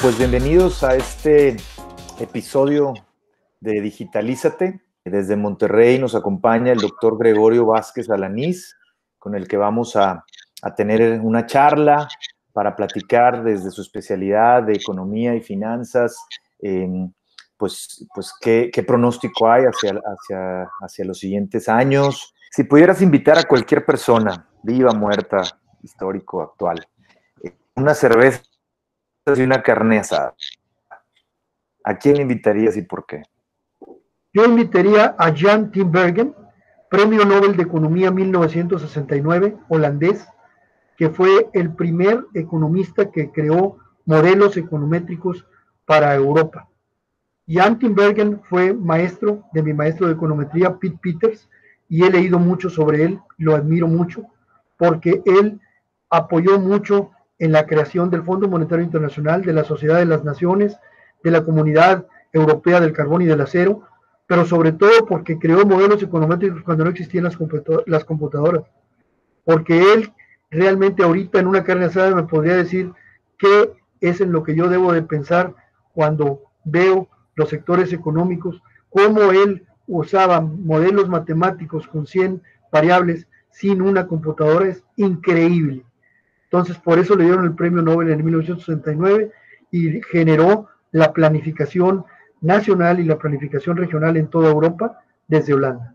pues bienvenidos a este episodio de Digitalízate. Desde Monterrey nos acompaña el doctor Gregorio Vázquez Alanís, con el que vamos a tener una charla para platicar desde su especialidad de economía y finanzas, pues qué pronóstico hay hacia los siguientes años. Si pudieras invitar a cualquier persona, viva, muerta, histórico, actual, una cerveza y una carne asada, ¿a quién invitarías y por qué? Yo invitaría a Jan Tinbergen, Premio Nobel de Economía 1969, holandés, que fue el primer economista que creó modelos econométricos para Europa. Jan Tinbergen fue maestro de mi maestro de econometría, Pete Peters, y he leído mucho sobre él, lo admiro mucho, porque él apoyó mucho en la creación del Fondo Monetario Internacional, de la Sociedad de las Naciones, de la Comunidad Europea del Carbón y del Acero, pero sobre todo porque creó modelos econométricos cuando no existían las computadoras. Porque él realmente ahorita en una carne asada me podría decir qué es en lo que yo debo de pensar cuando veo los sectores económicos, cómo él usaba modelos matemáticos con 100 variables sin una computadora, es increíble. Entonces, por eso le dieron el premio Nobel en 1969 y generó la planificación nacional y la planificación regional en toda Europa desde Holanda.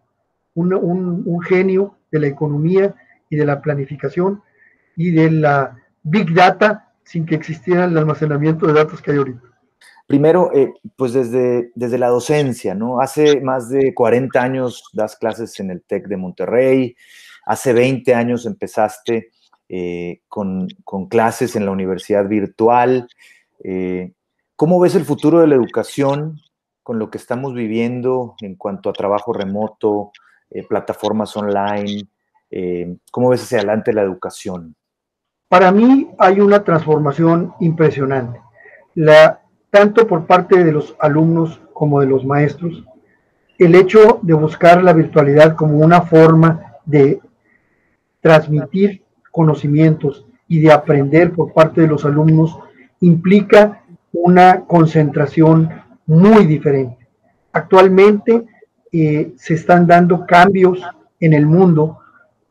Un genio de la economía y de la planificación y de la Big Data sin que existiera el almacenamiento de datos que hay ahorita. Primero, pues desde la docencia, ¿no? Hace más de 40 años das clases en el TEC de Monterrey, hace 20 años empezaste con clases en la universidad virtual. ¿Cómo ves el futuro de la educación con lo que estamos viviendo en cuanto a trabajo remoto, plataformas online? ¿Cómo ves hacia adelante la educación? Para mí hay una transformación impresionante, tanto por parte de los alumnos como de los maestros. El hecho de buscar la virtualidad como una forma de transmitir conocimientos y de aprender por parte de los alumnos implica una concentración muy diferente. Actualmente se están dando cambios en el mundo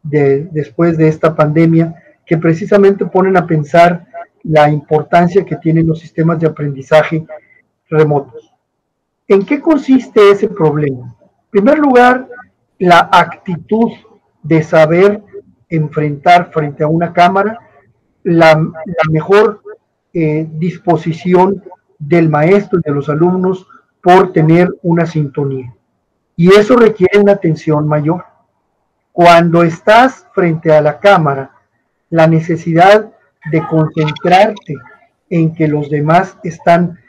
después de esta pandemia que precisamente ponen a pensar la importancia que tienen los sistemas de aprendizaje remotos. ¿En qué consiste ese problema? En primer lugar, la actitud de saber enfrentar frente a una cámara la mejor disposición del maestro y de los alumnos por tener una sintonía. Y eso requiere una atención mayor. Cuando estás frente a la cámara, la necesidad de concentrarte en que los demás están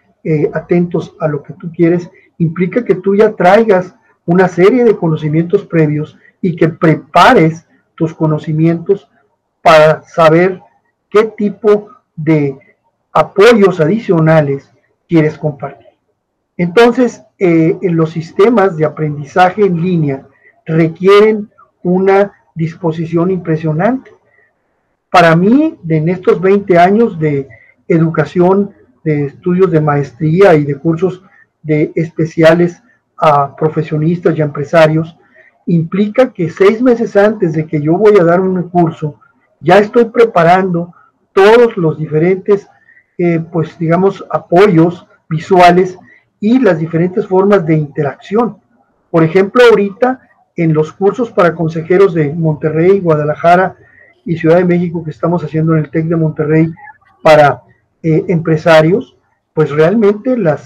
atentos a lo que tú quieres, implica que tú ya traigas una serie de conocimientos previos y que prepares tus conocimientos para saber qué tipo de apoyos adicionales quieres compartir. Entonces, en los sistemas de aprendizaje en línea requieren una disposición impresionante. Para mí, en estos 20 años de educación, de estudios de maestría y de cursos de especiales a profesionistas y a empresarios, implica que 6 meses antes de que yo voy a dar un curso, ya estoy preparando todos los diferentes, pues digamos, apoyos visuales y las diferentes formas de interacción. Por ejemplo, ahorita en los cursos para consejeros de Monterrey, Guadalajara y Ciudad de México que estamos haciendo en el TEC de Monterrey para empresarios, pues realmente la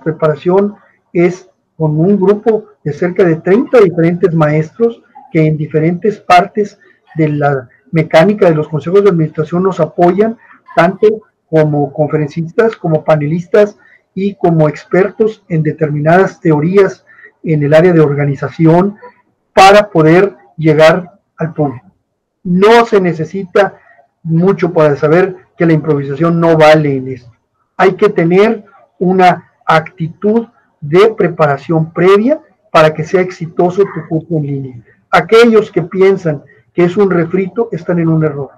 preparación es con un grupo de cerca de 30 diferentes maestros que en diferentes partes de la mecánica de los consejos de administración nos apoyan, tanto como conferencistas, como panelistas y como expertos en determinadas teorías en el área de organización para poder llegar al público. No se necesita mucho para saber que la improvisación no vale en esto. Hay que tener una actitud de preparación previa para que sea exitoso tu curso en línea. Aquellos que piensan que es un refrito están en un error.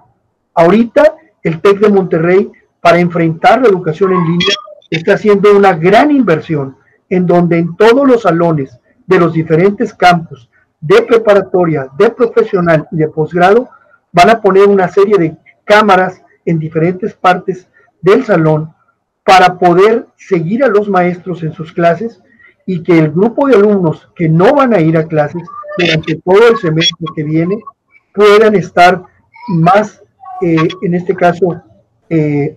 Ahorita el TEC de Monterrey, para enfrentar la educación en línea, está haciendo una gran inversión en donde en todos los salones de los diferentes campus de preparatoria, de profesional y de posgrado van a poner una serie de cámaras en diferentes partes del salón para poder seguir a los maestros en sus clases y que el grupo de alumnos que no van a ir a clases durante todo el semestre que viene puedan estar más, en este caso,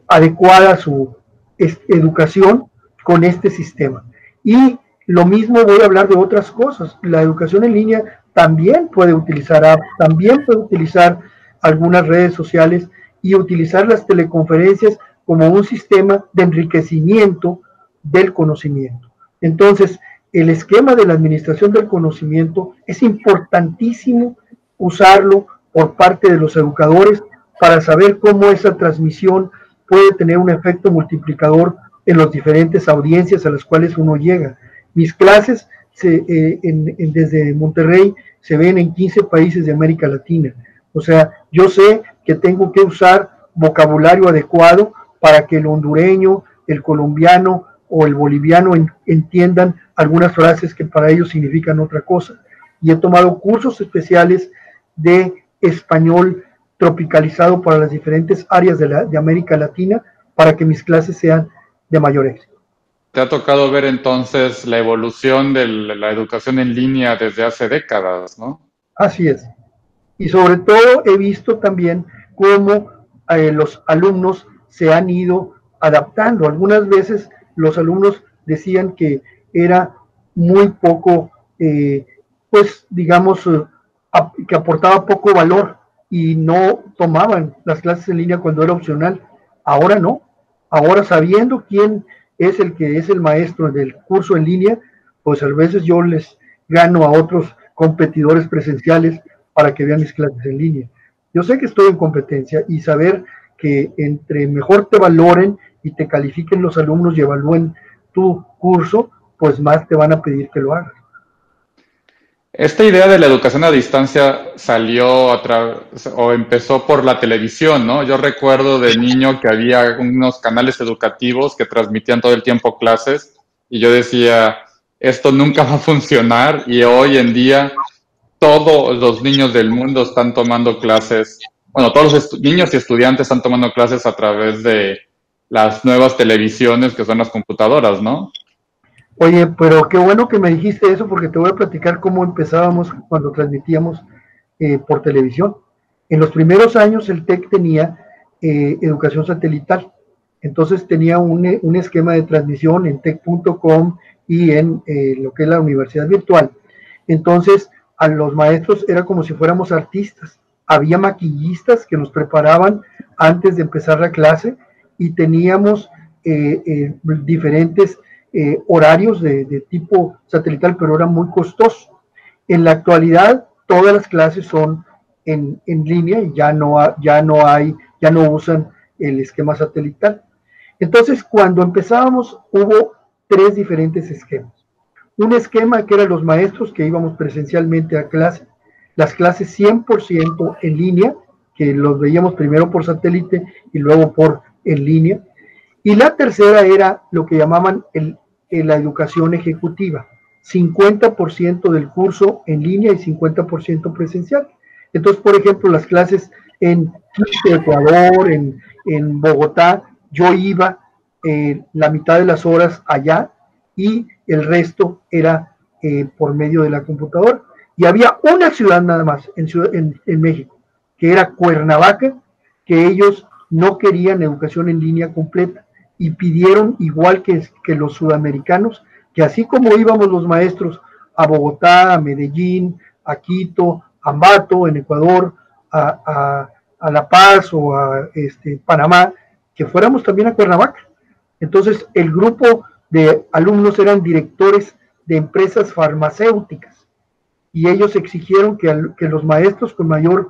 adecuada a su educación con este sistema. Y lo mismo voy a hablar de otras cosas. La educación en línea también puede utilizar apps, también puede utilizar algunas redes sociales y utilizar las teleconferencias como un sistema de enriquecimiento del conocimiento. Entonces, el esquema de la administración del conocimiento es importantísimo usarlo por parte de los educadores para saber cómo esa transmisión puede tener un efecto multiplicador en las diferentes audiencias a las cuales uno llega. Mis clases desde Monterrey se ven en 15 países de América Latina. O sea, yo sé que tengo que usar vocabulario adecuado para que el hondureño, el colombiano o el boliviano entiendan algunas frases que para ellos significan otra cosa. Y he tomado cursos especiales de español tropicalizado para las diferentes áreas de América Latina para que mis clases sean de mayor éxito. Te ha tocado ver entonces la evolución de la educación en línea desde hace décadas, ¿no? Así es. Y sobre todo he visto también cómo los alumnos se han ido adaptando. Algunas veces los alumnos decían que era muy poco, pues digamos, que aportaba poco valor y no tomaban las clases en línea cuando era opcional. Ahora no. Ahora, sabiendo quién es el que es el maestro del curso en línea, pues a veces yo les gano a otros competidores presenciales para que vean mis clases en línea. Yo sé que estoy en competencia y saber que entre mejor te valoren y te califiquen los alumnos y evalúen tu curso, pues más te van a pedir que lo hagas. Esta idea de la educación a distancia salió o empezó por la televisión, ¿no? Yo recuerdo de niño que había unos canales educativos que transmitían todo el tiempo clases y yo decía, esto nunca va a funcionar, y hoy en día todos los niños del mundo están tomando clases, bueno, todos los niños y estudiantes están tomando clases a través de las nuevas televisiones que son las computadoras, ¿no? Oye, pero qué bueno que me dijiste eso porque te voy a platicar cómo empezábamos cuando transmitíamos por televisión. En los primeros años el TEC tenía educación satelital, entonces tenía un esquema de transmisión en tec.com y en lo que es la universidad virtual. Entonces a los maestros era como si fuéramos artistas. Había maquillistas que nos preparaban antes de empezar la clase y teníamos diferentes horarios de tipo satelital, pero era muy costoso. En la actualidad, todas las clases son en línea y ya no usan el esquema satelital. Entonces, cuando empezábamos, hubo 3 diferentes esquemas. Un esquema que eran los maestros que íbamos presencialmente a clase, las clases 100% en línea, que los veíamos primero por satélite y luego por en línea. Y la tercera era lo que llamaban la educación ejecutiva, 50% del curso en línea y 50% presencial. Entonces, por ejemplo, las clases en Quito, Ecuador, en Bogotá, yo iba la mitad de las horas allá y el resto era por medio de la computadora. Y había una ciudad nada más en México, que era Cuernavaca, que ellos no querían educación en línea completa y pidieron, igual que los sudamericanos, que así como íbamos los maestros a Bogotá, a Medellín, a Quito, a Ambato, en Ecuador, a La Paz o a Panamá, que fuéramos también a Cuernavaca. Entonces, el grupo de alumnos eran directores de empresas farmacéuticas y ellos exigieron que los maestros con mayor,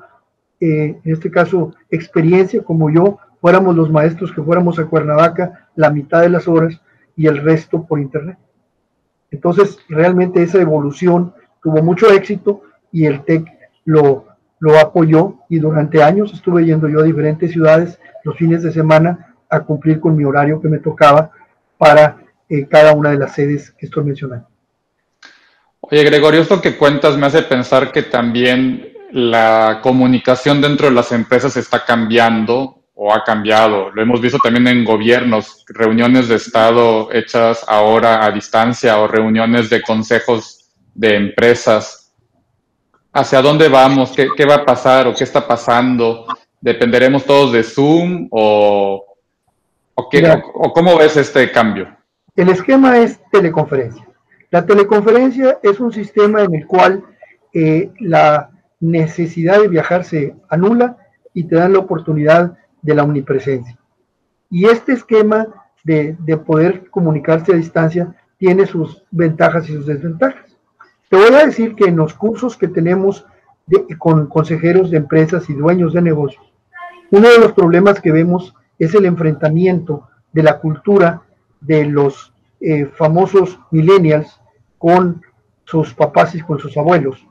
en este caso, experiencia como yo, fuéramos los maestros que fuéramos a Cuernavaca la mitad de las horas y el resto por internet. Entonces, realmente esa evolución tuvo mucho éxito y el TEC lo apoyó y durante años estuve yendo yo a diferentes ciudades los fines de semana a cumplir con mi horario que me tocaba para cada una de las sedes que estoy mencionando. Oye, Gregorio, esto que cuentas me hace pensar que también la comunicación dentro de las empresas está cambiando o ha cambiado. Lo hemos visto también en gobiernos, reuniones de Estado hechas ahora a distancia o reuniones de consejos de empresas. ¿Hacia dónde vamos? ¿Qué va a pasar o qué está pasando? ¿Dependeremos todos de Zoom o cómo ves este cambio? El esquema es teleconferencia. La teleconferencia es un sistema en el cual la necesidad de viajar se anula y te dan la oportunidad de la omnipresencia. Y este esquema de poder comunicarse a distancia tiene sus ventajas y sus desventajas. Te voy a decir que en los cursos que tenemos con consejeros de empresas y dueños de negocios, uno de los problemas que vemos es el enfrentamiento de la cultura de los famosos millennials con sus papás y con sus abuelos.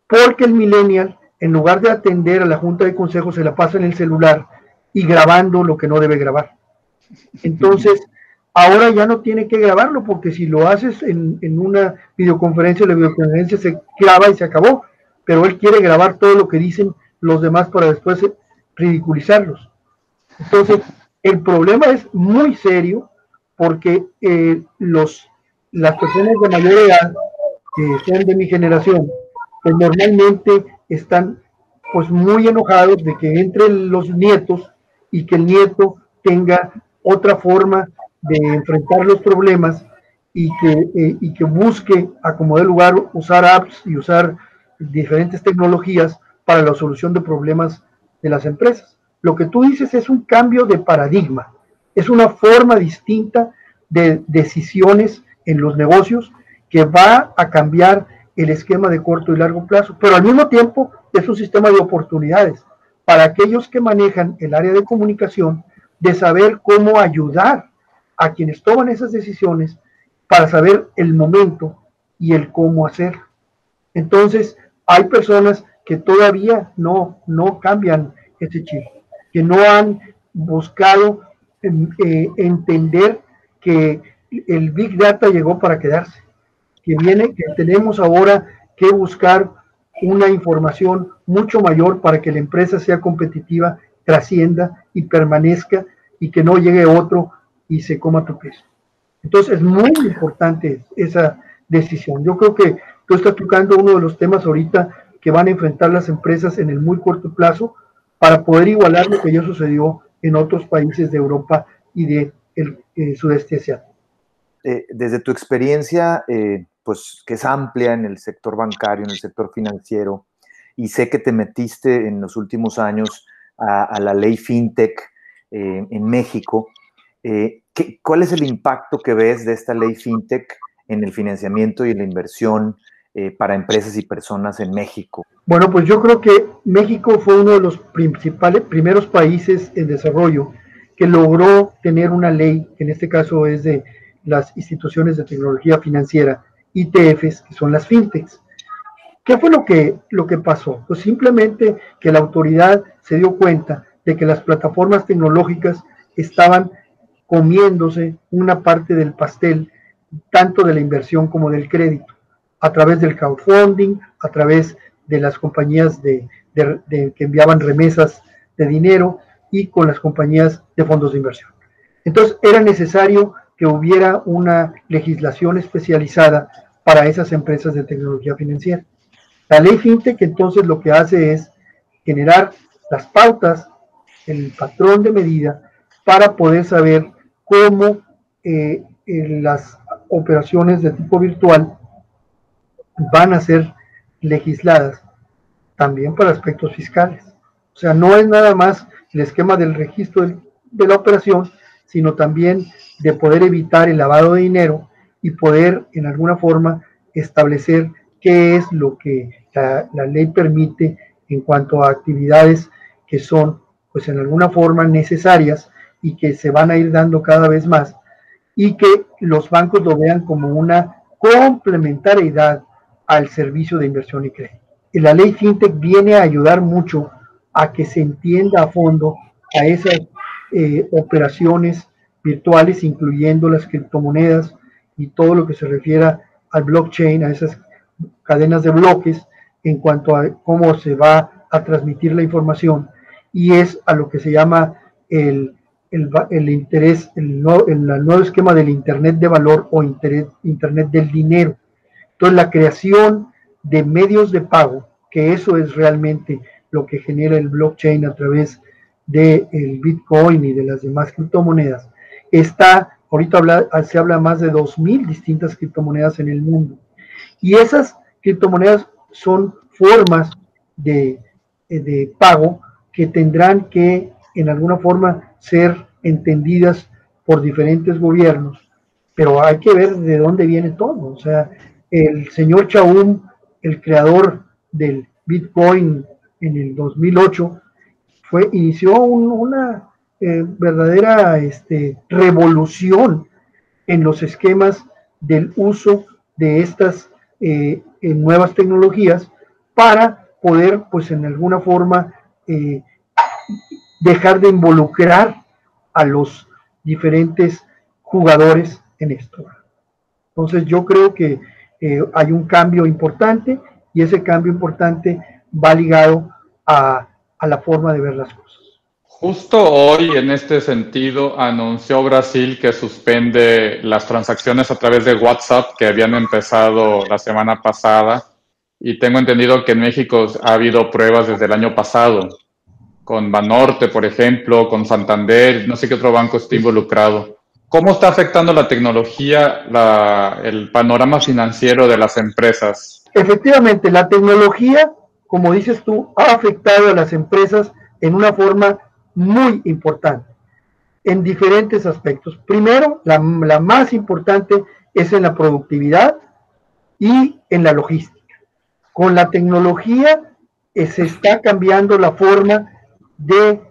Porque el millennial, en lugar de atender a la junta de consejos, se la pasa en el celular y grabando lo que no debe grabar. Entonces, ahora ya no tiene que grabarlo, porque si lo haces en una videoconferencia, la videoconferencia se graba y se acabó, pero él quiere grabar todo lo que dicen los demás para después ridiculizarlos. Entonces, el problema es muy serio, porque las personas de mayor edad, que sean de mi generación, pues normalmente están pues muy enojados de que entren los nietos y que el nieto tenga otra forma de enfrentar los problemas y que busque a como de lugar usar apps y usar diferentes tecnologías para la solución de problemas de las empresas. Lo que tú dices es un cambio de paradigma, es una forma distinta de decisiones en los negocios que va a cambiar el esquema de corto y largo plazo, pero al mismo tiempo es un sistema de oportunidades para aquellos que manejan el área de comunicación, de saber cómo ayudar a quienes toman esas decisiones para saber el momento y el cómo hacer. Entonces, hay personas que todavía no cambian ese chip, que no han buscado entender que el Big Data llegó para quedarse, que tenemos ahora que buscar una información mucho mayor para que la empresa sea competitiva, trascienda y permanezca y que no llegue otro y se coma tu peso. Entonces es muy importante esa decisión. Yo creo que tú estás tocando uno de los temas ahorita que van a enfrentar las empresas en el muy corto plazo para poder igualar lo que ya sucedió en otros países de Europa y del sudeste asiático. Desde tu experiencia, pues que es amplia en el sector bancario, en el sector financiero, y sé que te metiste en los últimos años a la ley FinTech en México. ¿Cuál es el impacto que ves de esta ley FinTech en el financiamiento y en la inversión para empresas y personas en México? Bueno, pues yo creo que México fue uno de los primeros países en desarrollo que logró tener una ley, que en este caso es de las instituciones de tecnología financiera, ITFs, que son las fintechs. ¿Qué fue lo que pasó? Pues simplemente que la autoridad se dio cuenta de que las plataformas tecnológicas estaban comiéndose una parte del pastel, tanto de la inversión como del crédito, a través del crowdfunding, a través de las compañías que enviaban remesas de dinero y con las compañías de fondos de inversión. Entonces era necesario que hubiera una legislación especializada para esas empresas de tecnología financiera. La ley FinTech entonces lo que hace es generar las pautas, el patrón de medida para poder saber cómo las operaciones de tipo virtual van a ser legisladas también para aspectos fiscales. O sea, no es nada más el esquema del registro de la operación, sino también de poder evitar el lavado de dinero y poder en alguna forma establecer qué es lo que la ley permite en cuanto a actividades que son, pues en alguna forma necesarias y que se van a ir dando cada vez más, y que los bancos lo vean como una complementariedad al servicio de inversión y crédito. Y la ley FinTech viene a ayudar mucho a que se entienda a fondo a esas operaciones virtuales, incluyendo las criptomonedas y todo lo que se refiera al blockchain, a esas cadenas de bloques en cuanto a cómo se va a transmitir la información, y es a lo que se llama el nuevo esquema del Internet de valor o Internet del dinero. Entonces, la creación de medios de pago, que eso es realmente lo que genera el blockchain a través del Bitcoin y de las demás criptomonedas, ahorita se habla más de 2.000 distintas criptomonedas en el mundo. Y esas criptomonedas son formas de pago que tendrán que, en alguna forma, ser entendidas por diferentes gobiernos, pero hay que ver de dónde viene todo. O sea, el señor Chaum, el creador del Bitcoin en el 2008, inició una verdadera revolución en los esquemas del uso de estas nuevas tecnologías para poder, pues en alguna forma, dejar de involucrar a los diferentes jugadores en esto. Entonces yo creo que hay un cambio importante, y ese cambio importante va ligado a la forma de ver las cosas. Justo hoy, en este sentido, anunció Brasil que suspende las transacciones a través de WhatsApp que habían empezado la semana pasada, y tengo entendido que en México ha habido pruebas desde el año pasado, con Banorte, por ejemplo, con Santander, no sé qué otro banco está involucrado. ¿Cómo está afectando la tecnología el panorama financiero de las empresas? Efectivamente, la tecnología, como dices tú, ha afectado a las empresas en una forma muy importante, en diferentes aspectos. Primero, la más importante es en la productividad y en la logística. Con la tecnología se está cambiando la forma de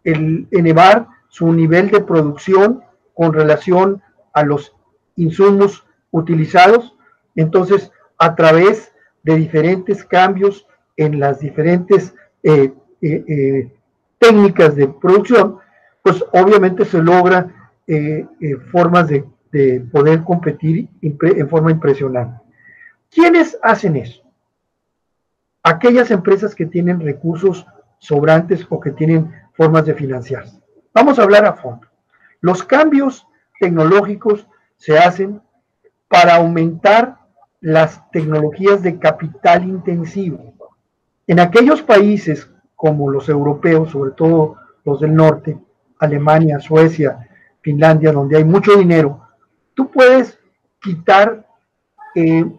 elevar su nivel de producción con relación a los insumos utilizados. Entonces, a través de diferentes cambios en las diferentes técnicas de producción, pues obviamente se logra formas de poder competir en forma impresionante. ¿Quiénes hacen eso? Aquellas empresas que tienen recursos sobrantes o que tienen formas de financiarse. Vamos a hablar a fondo. Los cambios tecnológicos se hacen para aumentar las tecnologías de capital intensivo. En aquellos países como los europeos, sobre todo los del norte, Alemania, Suecia, Finlandia, donde hay mucho dinero, tú puedes quitar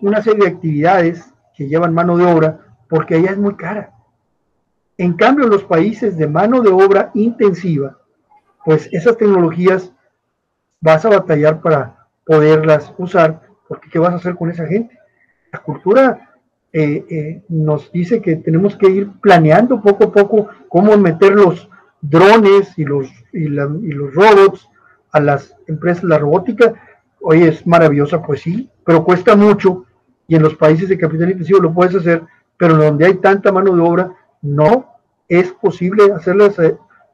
una serie de actividades que llevan mano de obra porque allá es muy cara. En cambio, en los países de mano de obra intensiva, pues esas tecnologías vas a batallar para poderlas usar, porque ¿qué vas a hacer con esa gente? La cultura nos dice que tenemos que ir planeando poco a poco cómo meter los drones y los robots a las empresas. La robótica hoy es maravillosa, pues sí, pero cuesta mucho, y en los países de capital intensivo lo puedes hacer, pero donde hay tanta mano de obra no es posible hacerlas,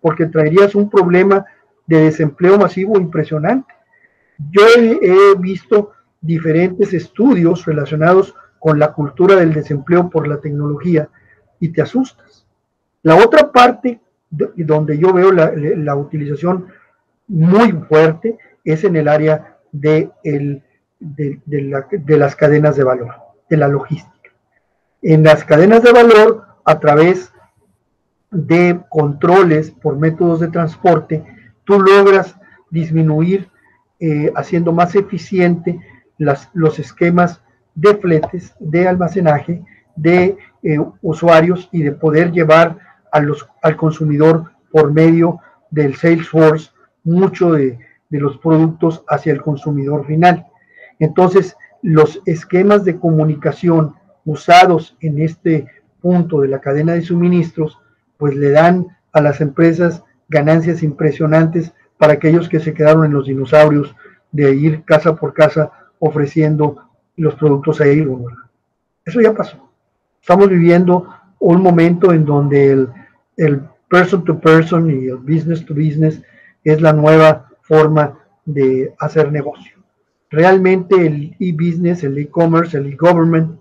porque traerías un problema de desempleo masivo impresionante. Yo he visto diferentes estudios relacionados con la cultura del desempleo por la tecnología y te asustas. La otra parte donde yo veo la utilización muy fuerte es en el área de las cadenas de valor, de la logística. En las cadenas de valor, a través de controles por métodos de transporte, tú logras disminuir, haciendo más eficiente los esquemas de fletes, de almacenaje, de usuarios, y de poder llevar al consumidor por medio del Salesforce mucho de los productos hacia el consumidor final. Entonces, los esquemas de comunicación usados en este punto de la cadena de suministros, pues le dan a las empresas ganancias impresionantes para aquellos que se quedaron en los dinosaurios de ir casa por casa ofreciendo los productos a ellos. Eso ya pasó. Estamos viviendo un momento en donde el person to person y el business to business es la nueva forma de hacer negocio. Realmente el e-business, el e-commerce, el e-government,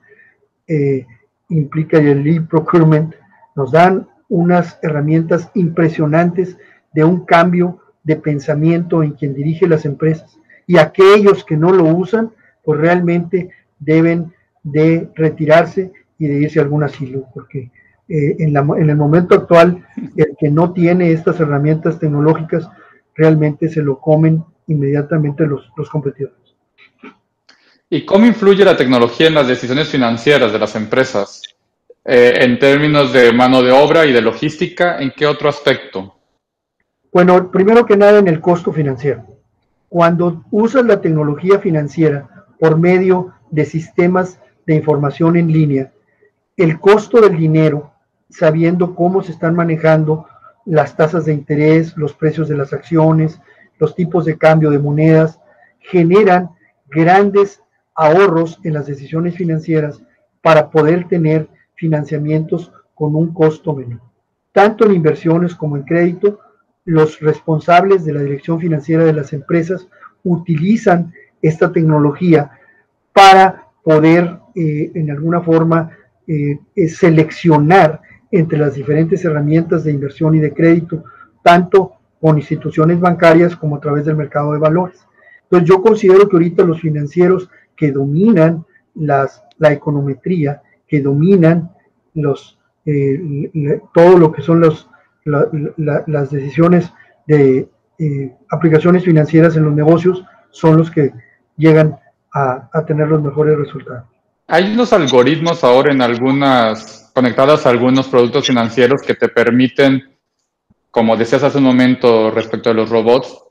implica el e-procurement, nos dan unas herramientas impresionantes de un cambio de pensamiento en quien dirige las empresas. Y aquellos que no lo usan, pues realmente deben de retirarse y de irse a algún asilo, porque en el momento actual, el que no tiene estas herramientas tecnológicas, realmente se lo comen inmediatamente los competidores. ¿Y cómo influye la tecnología en las decisiones financieras de las empresas? En términos de mano de obra y de logística, ¿en qué otro aspecto? Bueno, primero que nada en el costo financiero. Cuando usas la tecnología financiera por medio de sistemas de información en línea, el costo del dinero, sabiendo cómo se están manejando las tasas de interés, los precios de las acciones, los tipos de cambio de monedas, generan grandes ahorros en las decisiones financieras para poder tener financiamientos con un costo menor. Tanto en inversiones como en crédito, los responsables de la dirección financiera de las empresas utilizan esta tecnología para poder en alguna forma seleccionar entre las diferentes herramientas de inversión y de crédito, tanto con instituciones bancarias como a través del mercado de valores. Entonces yo considero que ahorita los financieros que dominan la econometría, que dominan todo lo que son las decisiones de aplicaciones financieras en los negocios, son los que llegan a tener los mejores resultados. Hay unos algoritmos ahora en algunas, conectados a algunos productos financieros que te permiten, como decías hace un momento respecto a los robots,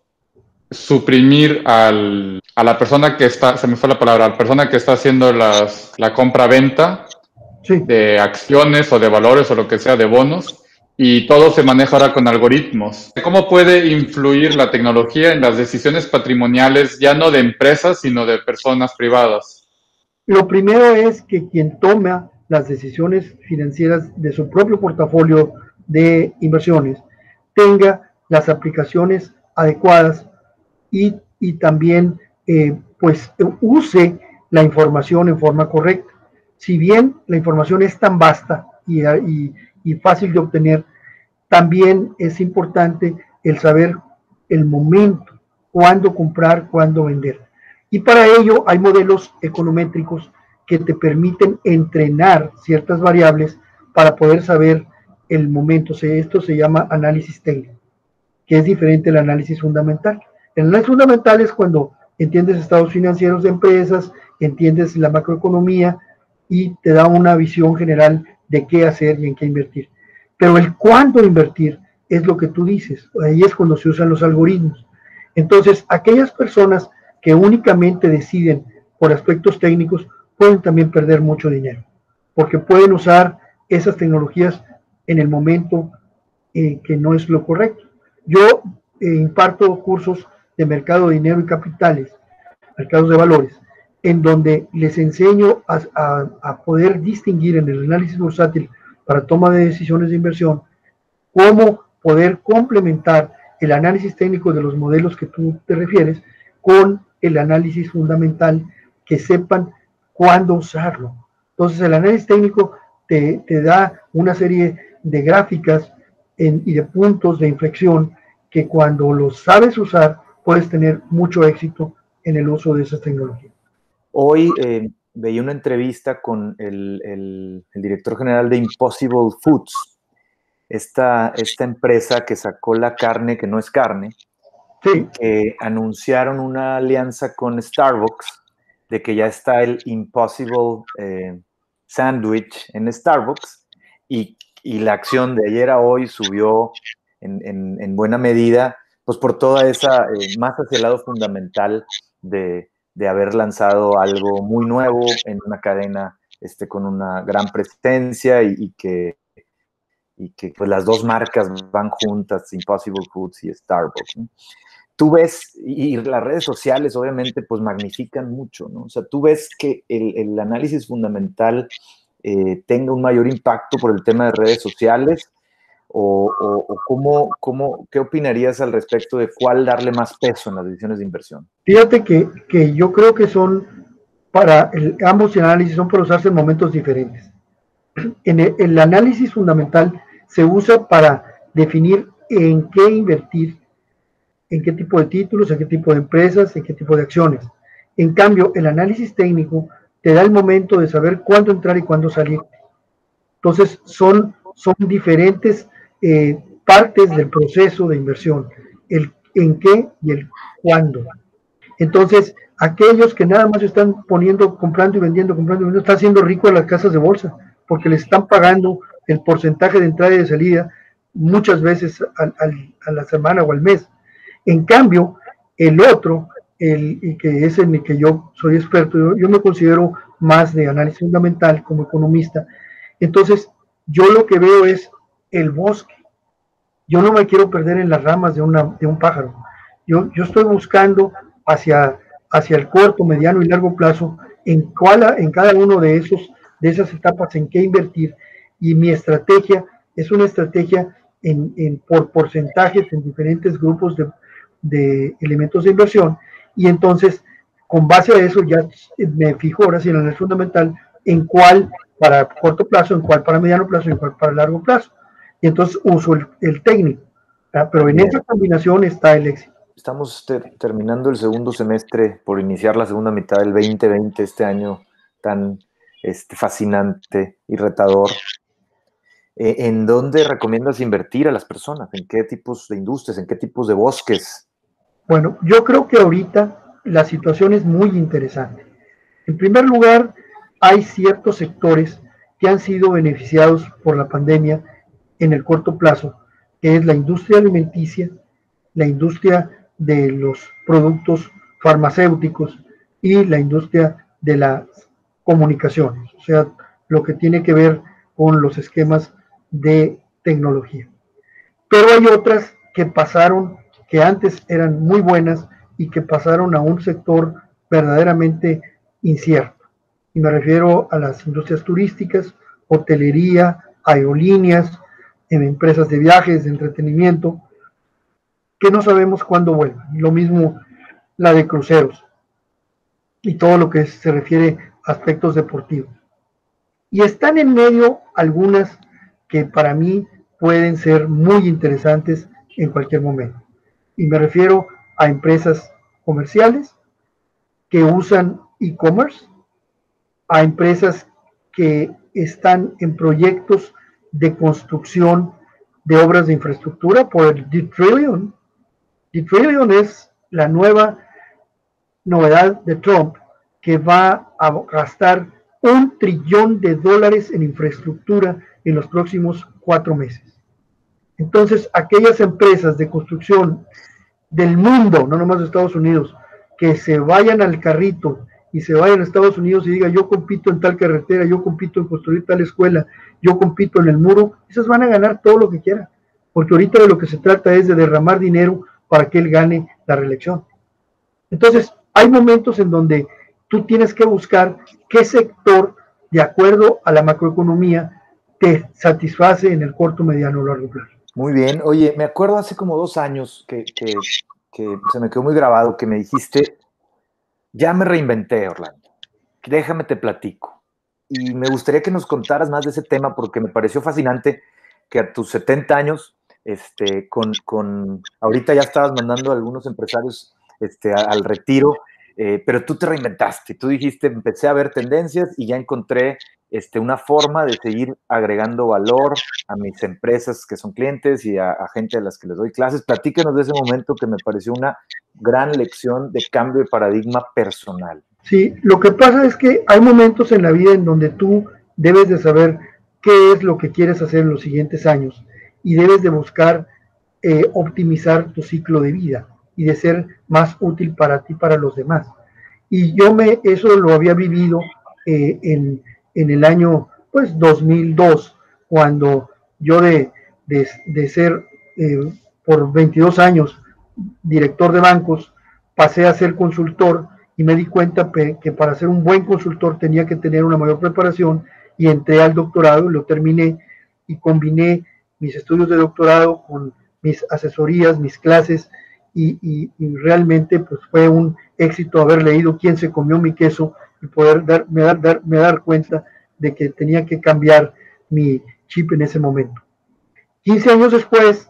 suprimir a la persona que está, se me fue la palabra, a la persona que está haciendo la compra-venta Sí. de acciones o de valores o lo que sea, de bonos, y todo se maneja ahora con algoritmos. ¿Cómo puede influir la tecnología en las decisiones patrimoniales, ya no de empresas, sino de personas privadas? Lo primero es que quien toma las decisiones financieras de su propio portafolio de inversiones tenga las aplicaciones adecuadas y también pues use la información en forma correcta. Si bien la información es tan vasta y fácil de obtener, también es importante el saber el momento, cuándo comprar, cuándo vender. Y para ello hay modelos econométricos que te permiten entrenar ciertas variables para poder saber el momento. Esto se llama análisis técnico, que es diferente al análisis fundamental. El análisis fundamental es cuando entiendes estados financieros de empresas, entiendes la macroeconomía y te da una visión general de qué hacer y en qué invertir. Pero el cuándo invertir es lo que tú dices. Ahí es cuando se usan los algoritmos. Entonces, aquellas personas que únicamente deciden por aspectos técnicos pueden también perder mucho dinero, porque pueden usar esas tecnologías en el momento que no es lo correcto. Yo imparto cursos de mercado de dinero y capitales, mercados de valores, en donde les enseño a poder distinguir en el análisis bursátil para toma de decisiones de inversión, cómo poder complementar el análisis técnico de los modelos que tú te refieres con el análisis fundamental, que sepan cuándo usarlo. Entonces el análisis técnico te da una serie de gráficas y de puntos de inflexión que cuando los sabes usar puedes tener mucho éxito en el uso de esas tecnologías. Hoy veía una entrevista con el director general de Impossible Foods, esta empresa que sacó la carne que no es carne, sí, que anunciaron una alianza con Starbucks, de que ya está el Impossible Sandwich en Starbucks, y la acción de ayer a hoy subió en buena medida, pues por toda esa, más hacia el lado fundamental de haber lanzado algo muy nuevo en una cadena con una gran presencia y que pues las dos marcas van juntas, Impossible Foods y Starbucks, ¿no? Tú ves, y las redes sociales obviamente pues magnifican mucho, ¿no? O sea, tú ves que el análisis fundamental tenga un mayor impacto por el tema de redes sociales, ¿Qué opinarías al respecto de cuál darle más peso en las decisiones de inversión? Fíjate que yo creo que ambos análisis son para usarse en momentos diferentes. El análisis fundamental se usa para definir en qué invertir, en qué tipo de títulos, en qué tipo de empresas, en qué tipo de acciones. En cambio, el análisis técnico te da el momento de saber cuándo entrar y cuándo salir. Entonces, son diferentes partes del proceso de inversión, el en qué y el cuándo. Entonces, aquellos que nada más están comprando y vendiendo, están haciendo rico a las casas de bolsa, porque les están pagando el porcentaje de entrada y de salida muchas veces a la semana o al mes. En cambio, el otro, y que es en el que yo soy experto, yo me considero más de análisis fundamental como economista. Entonces, yo lo que veo es el bosque. Yo no me quiero perder en las ramas de un pájaro. Yo estoy buscando hacia el corto, mediano y largo plazo en cada uno de esas etapas en qué invertir, y mi estrategia es una estrategia por porcentajes en diferentes grupos de elementos de inversión, y entonces con base a eso ya me fijo ahora sí en el fundamental en cuál para corto plazo, en cuál para mediano plazo y en cuál para largo plazo, y entonces uso el técnico, pero en esa combinación está el éxito. Estamos terminando el segundo semestre por iniciar la segunda mitad del 2020, este año tan fascinante y retador. ¿En dónde recomiendas invertir a las personas? ¿En qué tipos de industrias? ¿En qué tipos de bosques? Bueno, yo creo que ahorita la situación es muy interesante. En primer lugar, hay ciertos sectores que han sido beneficiados por la pandemia en el corto plazo, que es la industria alimenticia, la industria de los productos farmacéuticos y la industria de las comunicaciones, o sea, lo que tiene que ver con los esquemas de tecnología. Pero hay otras que antes eran muy buenas y que pasaron a un sector verdaderamente incierto. Y me refiero a las industrias turísticas, hotelería, aerolíneas, en empresas de viajes, de entretenimiento, que no sabemos cuándo vuelvan. Lo mismo la de cruceros y todo lo que se refiere a aspectos deportivos. Y están en medio algunas que para mí pueden ser muy interesantes en cualquier momento. Y me refiero a empresas comerciales que usan e-commerce, a empresas que están en proyectos de construcción de obras de infraestructura por el D-Trillion. D-Trillion es la nueva novedad de Trump, que va a gastar $1 trillón en infraestructura en los próximos 4 meses. Entonces, aquellas empresas de construcción del mundo, no nomás de Estados Unidos, que se vayan al carrito y se vayan a Estados Unidos y digan, yo compito en tal carretera, yo compito en construir tal escuela, yo compito en el muro, esas van a ganar todo lo que quieran, porque ahorita de lo que se trata es de derramar dinero para que él gane la reelección. Entonces, hay momentos en donde tú tienes que buscar qué sector, de acuerdo a la macroeconomía, te satisface en el corto, mediano o largo plazo. Muy bien. Oye, me acuerdo hace como 2 años que se me quedó muy grabado que me dijiste, ya me reinventé, Orlando, déjame te platico. Y me gustaría que nos contaras más de ese tema porque me pareció fascinante que a tus 70 años, ahorita ya estabas mandando a algunos empresarios al retiro, pero tú te reinventaste, tú dijiste, empecé a ver tendencias y ya encontré una forma de seguir agregando valor a mis empresas que son clientes y a gente a las que les doy clases. Platícanos de ese momento que me pareció una gran lección de cambio de paradigma personal. Sí, lo que pasa es que hay momentos en la vida en donde tú debes de saber qué es lo que quieres hacer en los siguientes años y debes de buscar optimizar tu ciclo de vida y de ser más útil para ti, para los demás. Y eso lo había vivido en el año 2002, cuando yo de ser por 22 años director de bancos, pasé a ser consultor y me di cuenta que para ser un buen consultor tenía que tener una mayor preparación y entré al doctorado y lo terminé y combiné mis estudios de doctorado, con mis asesorías, mis clases, y realmente pues fue un éxito haber leído Quién se comió mi queso y poder dar cuenta de que tenía que cambiar mi chip en ese momento. 15 años después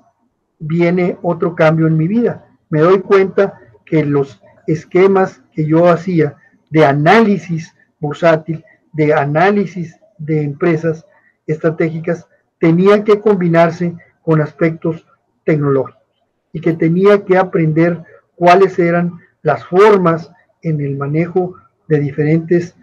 viene otro cambio en mi vida. Me doy cuenta que los esquemas que yo hacía de análisis bursátil, de análisis de empresas estratégicas, tenían que combinarse con aspectos tecnológicos y que tenía que aprender cuáles eran las formas en el manejo de diferentes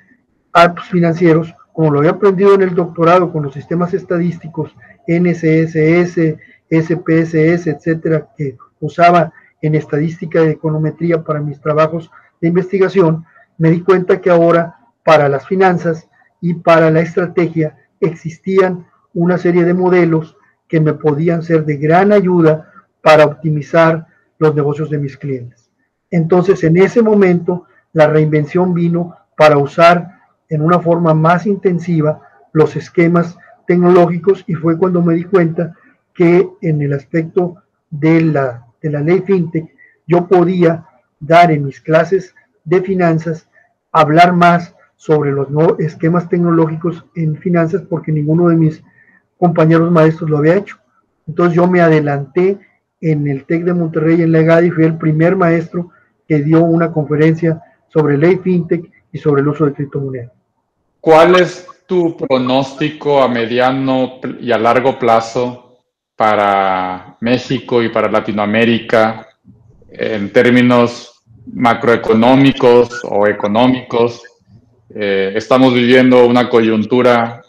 apps financieros, como lo había aprendido en el doctorado con los sistemas estadísticos NCSS, SPSS, etcétera, que usaba en estadística de econometría para mis trabajos de investigación. Me di cuenta que ahora para las finanzas y para la estrategia existían una serie de modelos que me podían ser de gran ayuda para optimizar los negocios de mis clientes. Entonces, en ese momento, la reinvención vino para usar en una forma más intensiva los esquemas tecnológicos, y fue cuando me di cuenta que en el aspecto de la ley FinTech yo podía dar en mis clases de finanzas, hablar más sobre los nuevos esquemas tecnológicos en finanzas, porque ninguno de mis compañeros maestros lo había hecho. Entonces yo me adelanté en el TEC de Monterrey, en la EGADI, fui el primer maestro que dio una conferencia sobre ley FinTech y sobre el uso de criptomonedas. ¿Cuál es tu pronóstico a mediano y a largo plazo para México y para Latinoamérica en términos macroeconómicos o económicos? Estamos viviendo una coyuntura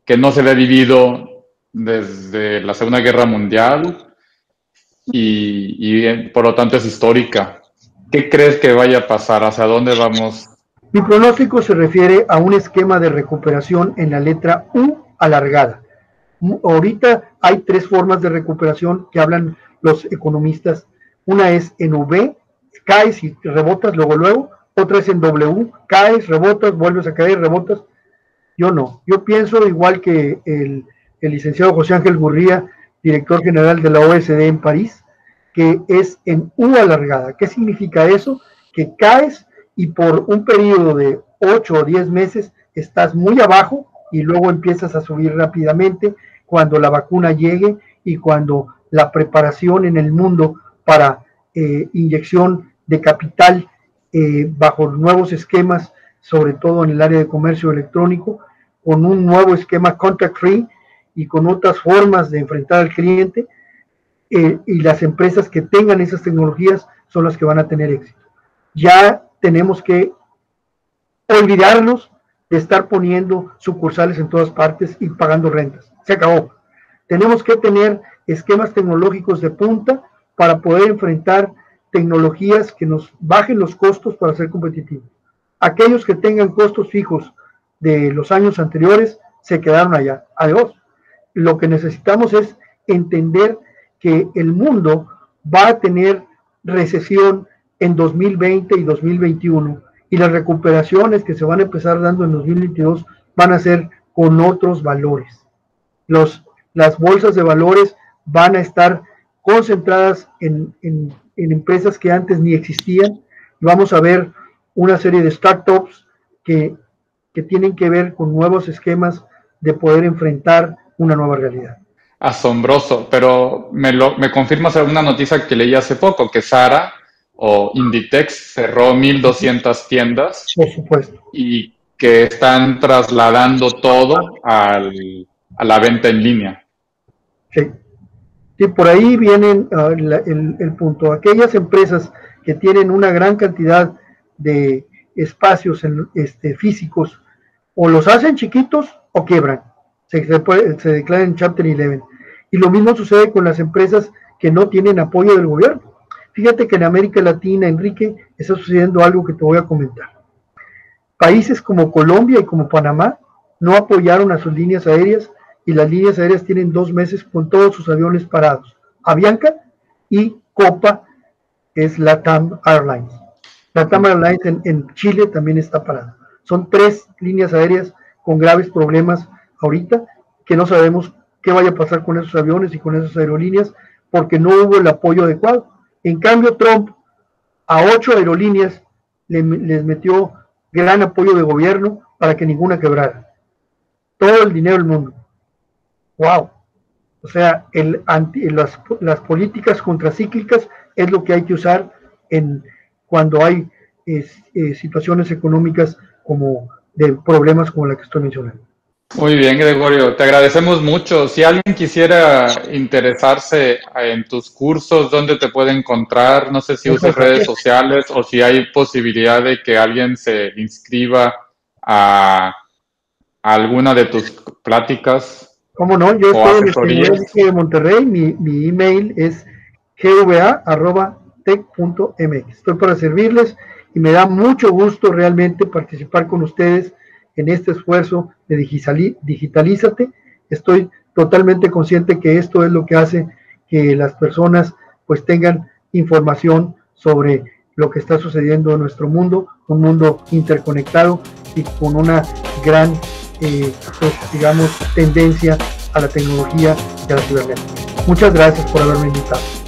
que no se había vivido desde la Segunda Guerra Mundial y por lo tanto es histórica. ¿Qué crees que vaya a pasar? ¿Hacia dónde vamos? Mi pronóstico se refiere a un esquema de recuperación en la letra U alargada. Ahorita hay tres formas de recuperación que hablan los economistas. Una es en V, caes y rebotas luego. Otra es en W, caes, rebotas, vuelves a caer, rebotas. Yo no. Yo pienso igual que el licenciado José Ángel Gurría, director general de la OSD en París, que es en U alargada. ¿Qué significa eso? Que caes y por un periodo de 8 o 10 meses estás muy abajo y luego empiezas a subir rápidamente cuando la vacuna llegue y cuando la preparación en el mundo para inyección de capital bajo nuevos esquemas, sobre todo en el área de comercio electrónico, con un nuevo esquema contact free y con otras formas de enfrentar al cliente, y las empresas que tengan esas tecnologías son las que van a tener éxito. Ya tenemos que olvidarnos de estar poniendo sucursales en todas partes y pagando rentas. Se acabó. Tenemos que tener esquemas tecnológicos de punta para poder enfrentar tecnologías que nos bajen los costos para ser competitivos. Aquellos que tengan costos fijos de los años anteriores se quedaron allá. Adiós. Lo que necesitamos es entender que el mundo va a tener recesión en 2020 y 2021, y las recuperaciones que se van a empezar dando en 2022 van a ser con otros valores. Las bolsas de valores van a estar concentradas en empresas que antes ni existían. Vamos a ver una serie de startups que tienen que ver con nuevos esquemas de poder enfrentar una nueva realidad. Asombroso, pero me confirmas alguna noticia que leí hace poco, que Zara o Inditex cerró 1,200 tiendas. Por supuesto. Y que están trasladando todo a la venta en línea. Sí. Sí, por ahí viene el punto. Aquellas empresas que tienen una gran cantidad de espacios físicos, o los hacen chiquitos o quiebran. Se declaran en Chapter 11. Y lo mismo sucede con las empresas que no tienen apoyo del gobierno. Fíjate que en América Latina, Enrique, está sucediendo algo que te voy a comentar. Países como Colombia y como Panamá no apoyaron a sus líneas aéreas, y las líneas aéreas tienen 2 meses con todos sus aviones parados. Avianca y Copa, que es LATAM Airlines. LATAM Airlines en Chile también está parada. Son 3 líneas aéreas con graves problemas ahorita, que no sabemos qué vaya a pasar con esos aviones y con esas aerolíneas, porque no hubo el apoyo adecuado. En cambio, Trump a 8 aerolíneas les metió gran apoyo de gobierno para que ninguna quebrara. Todo el dinero del mundo. ¡Wow! O sea, las políticas contracíclicas es lo que hay que usar cuando hay situaciones económicas como de problemas como la que estoy mencionando. Muy bien, Gregorio, te agradecemos mucho. Si alguien quisiera interesarse en tus cursos, ¿dónde te puede encontrar? No sé si uses redes sociales o si hay posibilidad de que alguien se inscriba a alguna de tus pláticas. ¿Cómo no? Yo estoy en el de Monterrey, mi email es gva@tec.mx. Estoy para servirles y me da mucho gusto realmente participar con ustedes en este esfuerzo de Digitalízate. Estoy totalmente consciente que esto es lo que hace que las personas pues tengan información sobre lo que está sucediendo en nuestro mundo, un mundo interconectado y con una gran tendencia a la tecnología y a la cibernética. Muchas gracias por haberme invitado.